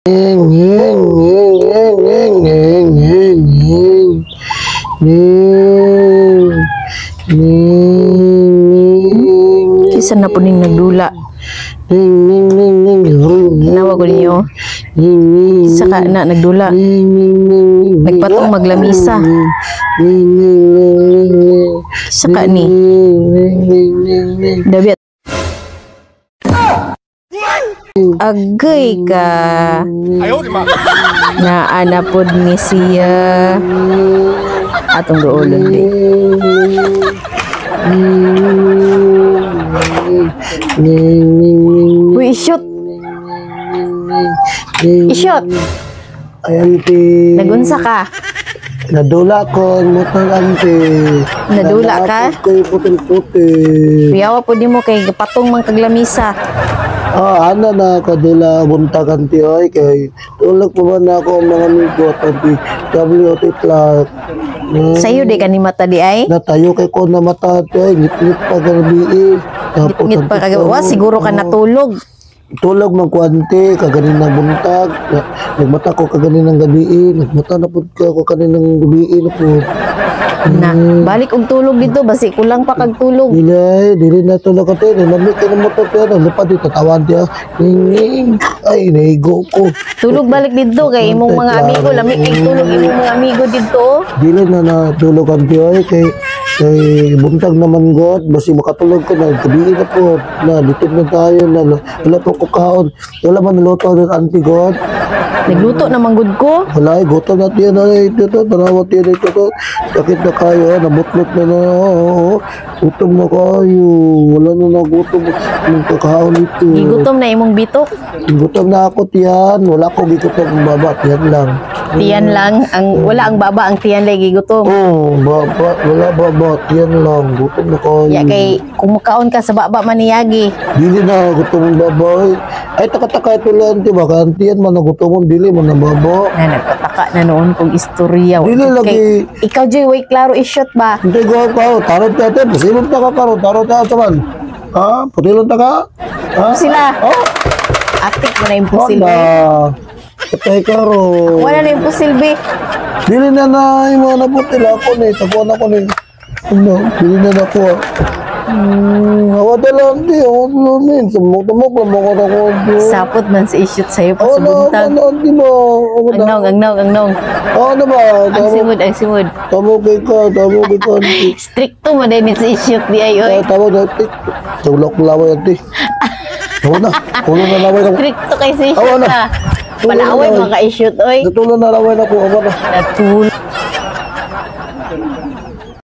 Kisa na po ning nagdula. Ginawa ko ninyo. Saka na nagdula. Nagpatong maglamisa. Saka ni. Dabi agay ka. Naanapod ni siya. Atong doolon di. Uy, shoot. I-shoot. Auntie. Nagunsa ka. Nadula ko, mutang auntie. Nadula ka? Ko puting-puting. Piyawa po di mo kay patong mang kaglamisa. Ana na kadula buntag auntie oy kay tulog pa man ako ang mga amigo at auntie WT Clark. Sa'yo di ka ni mata di ay? Natayo kay ko na mata ay ngit-ngit pa gabi. Ngit pa kagawa. Siguro ka natulog. Tulog man ko ante kaganin ng buntag. Nagmata ko kaganin ng gabi. Nagmata na pud ko kaninang gabi na po. Na, balik og tulog dito basi kulang pa kag tulog. Dili na tulog ka tayo. Lamig ka ng motor tayo. Nalipad dito tawan tayo. Ay, naigo ko. Tulog balik dito kay imong mga amigo. Lamig kay tulog imong mga amigo dito. Dili na natulog ang tiyo kay buntag naman god basi makatulog ko na gabi na po na litid na tayo na wala po ko kaon wala man luto ng auntie god Nagluto na manggod ko. wala gutom na tiyo na ito tanawa tiyo na ito sakit na kayo nabutlot na gutom na kayo wala na nagutom ng kakaon ito Gigutom na imong bitok. gutom na ako tiyan wala ko gigutom ng baba tiyan lang Tiyan lang ang wala ang baba ang tiyan lay gigutom. baba wala baba tiyan lang gutom na kayo Ya kay kumukaon ka sa baba maniyagi. dili na gutom ng baba ay taka-taka ito lang di ba kantiyan man nagutom dili man na baba Na nagpataka na noon kung istorya. Dili lagi. Kay, ikaw Joy, way klaro i-shoot ba? hindi ko ako tarot natin pasilong ta ka karon tarot ta saman ha putilon ta ka ha Sila. oh Atik mo na imposible. patay karo Wala na imposible. dili na na imo na putil ako ni tapuan ako ni ano dili na na ko awa dalam di awa min sumok-tumok lang ako na ko Sapot man sa i-shoot sa'yo pa sa buntag. di ba Ang nong. ano ba Ang simod. tamo kay ka Stricto mo din sa i-shoot di ay oy. tamo dati tulok laway ati tawo na tulong na laway na Stricto kay sa Awa i-shoot na. ka. Palaway mga ka-i-shoot oy. tulong na laway na ko awa na Natulog.